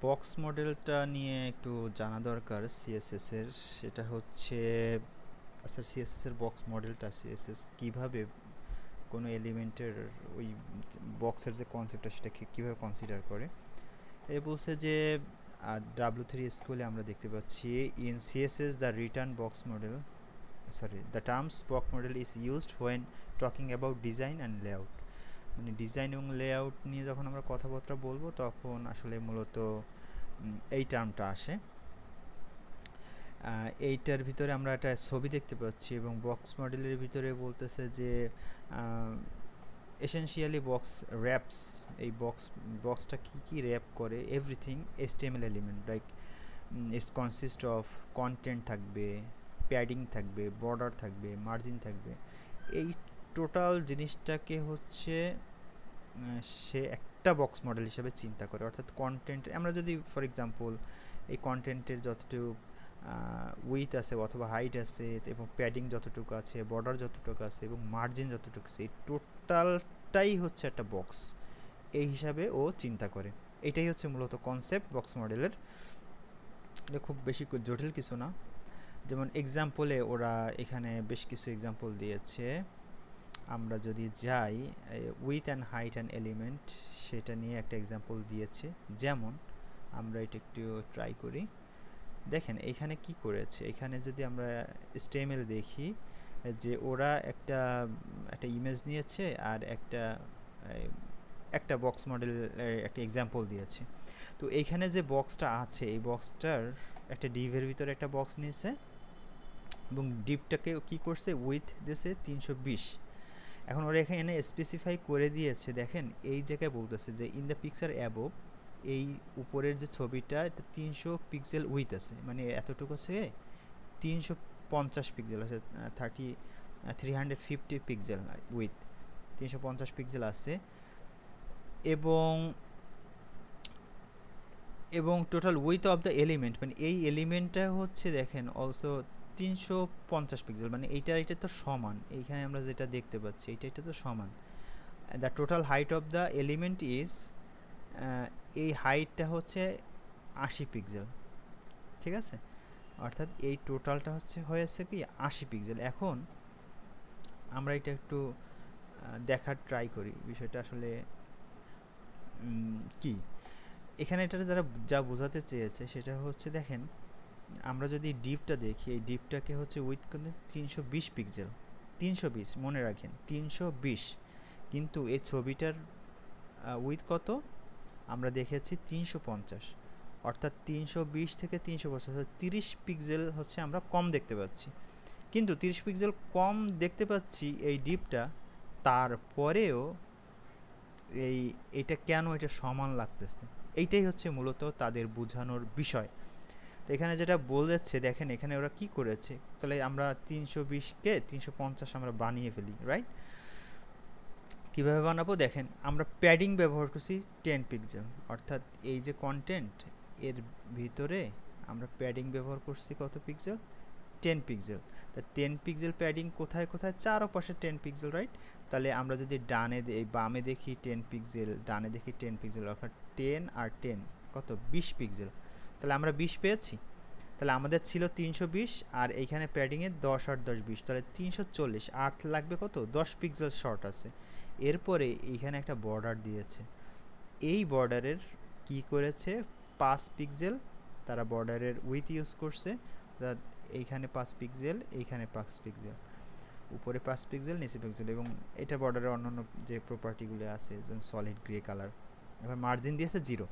Box মডেলটা নিয়ে একটু জানা দরকার সিএসএস এর। সেটা হচ্ছে আচ্ছা, সিএসএস এর বক্স মডেলটা, সিএসএস কিভাবে কোনো এলিমেন্টের ওই বক্সের যে কনসেপ্টটা সেটাকে কীভাবে কনসিডার করে। বলছে যে W3 স্কুলে আমরা দেখতে পাচ্ছি, in CSS the return box model the terms box model is used when talking about design and layout. মানে ডিজাইন এবং লেআউট নিয়ে যখন আমরা কথাবার্তা বলবো তখন আসলে মূলত এই টার্মটা আসে। এইটার ভিতরে আমরা একটা ছবি দেখতে পাচ্ছি এবং বক্স মডেলের ভিতরে বলতেছে যে এসেনশিয়ালি বক্স র্যাপস, এই বক্সটা কী র্যাপ করে, everything HTML element like it's consist of content থাকবে, প্যাডিং থাকবে, বর্ডার থাকবে, মার্জিন থাকবে। এই টোটাল জিনিসটাকে হচ্ছে সে একটা বক্স মডেল হিসেবে চিন্তা করে। অর্থাৎ কন্টেন্ট আমরা যদি ফর এক্সাম্পল এই কন্টেন্টের যতটুকু উইথ আছে অথবা হাইট আছে এবং প্যাডিং যতটুকু আছে, বর্ডার যতটুকু আছে এবং মার্জিন যতটুকু আছে, এই টোটালটাই হচ্ছে একটা বক্স, এই হিসাবে ও চিন্তা করে। এটাই হচ্ছে মূলত কনসেপ্ট বক্স মডেলের। এটা খুব বেশি জটিল কিছু না। যেমন এক্সাম্পলে ওরা এখানে বেশ কিছু এক্সাম্পল দিয়েছে। আমরা যদি যাই with and height and element, সেটা নিয়ে একটা এক্সাম্পল দিয়েছে। যেমন আমরা এটা একটু ট্রাই করি। দেখেন এখানে কি করেছে, এখানে যদি আমরা HTML দেখি যে ওরা একটা ইমেজ নিয়েছে আর একটা বক্স মডেল একটা এক্সাম্পল দিয়েছে। তো এইখানে যে বক্সটা আছে, এই বক্সটার একটা ডিভের ভিতরে একটা বক্স নিয়েছে এবং ডিভটাকে কি করছে, উইথ দিয়েছে 320। এখন ওরা এখানে স্পেসিফাই করে দিয়েছে, দেখেন এই জায়গায় বলতেছে যে ইন দ্য পিকচার অ্যাবোভ, এই উপরের যে ছবিটা এটা 300 পিক্সেল উইথ আছে, মানে এতটুকু আছে 350 পিক্সেল আছে, 350 পিক্সেল উইথ 350 পিক্সেল আছে এবং total with of the element, মানে এই এলিমেন্টটা হচ্ছে দেখেন অলসো 350 পিক্সেল, মানে এটা তো সমান। এইখানে আমরা যেটা দেখতে পাচ্ছি এটা তো সমান। The total height of the element is, এই হাইটটা হচ্ছে 80 পিক্সেল, ঠিক আছে। অর্থাৎ এই টোটালটা হয়েছে কি 80 পিক্সেল। এখন আমরা এটা একটু দেখার ট্রাই করি বিষয়টা আসলে কি। এখানে এটা যা বোঝাতে চেয়েছে সেটা হচ্ছে, দেখেন আমরা যদি ডিপটা দেখি, এই ডিপটাকে হচ্ছে উইথ 320 পিক্সেল, 320 মনে রাখেন 320, কিন্তু এই ছবিটার উইথ কত আমরা দেখেছি 350, অর্থাৎ 320 থেকে 350 30 পিক্সেল হচ্ছে আমরা কম দেখতে পাচ্ছি। কিন্তু 30 পিক্সেল কম দেখতে পাচ্ছি এই ডিপটা, তারপরেও এটা কেন এটা সমান লাগতেছে, এইটাই হচ্ছে মূলত তাদের বোঝানোর বিষয়। তো এখানে যেটা বলেছে, দেখেন এখানে ওরা কি করেছে, তাহলে আমরা 320কে 350 আমরা বানিয়ে ফেলি, রাইট। কীভাবে বানাবো, দেখেন আমরা প্যাডিং ব্যবহার করছি 10 পিক্সেল, অর্থাৎ এই যে কন্টেন্ট এর ভিতরে আমরা প্যাডিং ব্যবহার করছি কত পিক্সেল, 10 পিক্সেল। তা 10 পিক্সেল প্যাডিং কোথায় কোথায়, চারপাশে 10 পিক্সেল, রাইট। তাহলে আমরা যদি বামে দেখি 10 পিক্সেল, ডানে দেখি 10 পিক্সেল, অর্থাৎ 10 আর 10 কত 20 পিক্সেল। তাহলে আমরা 20 পেয়েছি। তাহলে আমাদের ছিল 320 আর এইখানে প্যাডিংয়ে 10 আর 10 20, তাহলে 340, 8 লাগবে কত 10 পিক্সেল শর্ট আছে। এরপরে এইখানে একটা বর্ডার দিয়েছে, এই বর্ডারের কি করেছে 5 পিক্সেল তারা বর্ডারের উইথ ইউজ করছে, এইখানে 5 পিক্সেল, এইখানে 5 পিক্সেল, উপরে 5 পিক্সেল, নিচে পিক্সেল, এবং এটা বর্ডারের অন্যান্য যে প্রপার্টিগুলো আছে যেমন সলিড গ্রে কালার। এবার মার্জিন দিয়েছে 0।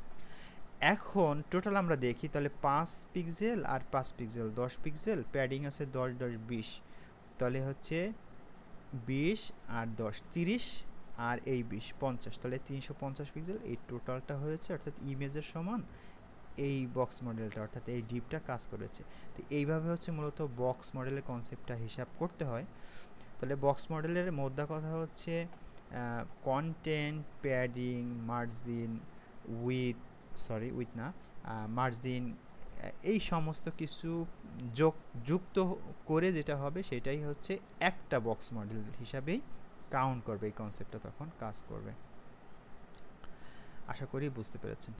এখন টোটাল আমরা দেখি, তাহলে 5 পিক্সেল আর 5 পিক্সেল 10 পিক্সেল, প্যাডিং আছে 10 10 20, তাহলে হচ্ছে 20 আর 10 30 আর এই 20 50, তাহলে 350 পিক্সেল এই টোটালটা হয়েছে, অর্থাৎ ইমেজের সমান এই বক্স মডেলটা, অর্থাৎ এই ডিপটা কাজ করেছে। তো এইভাবে হচ্ছে মূলত বক্স মডেলের কনসেপ্টটা হিসাব করতে হয়। তাহলে বক্স মডেলের মোদ্দা কথা হচ্ছে কন্টেন্ট, প্যাডিং, মার্জিন, মার্জিন, এই সমস্ত কিছু যুক্ত করে যেটা হবে সেটাই হচ্ছে একটা বক্স মডেল হিসাবেই কাউন্ট করবে, এই কনসেপ্টটা তখন কাজ করবে। আশা করি বুঝতে পেরেছেন।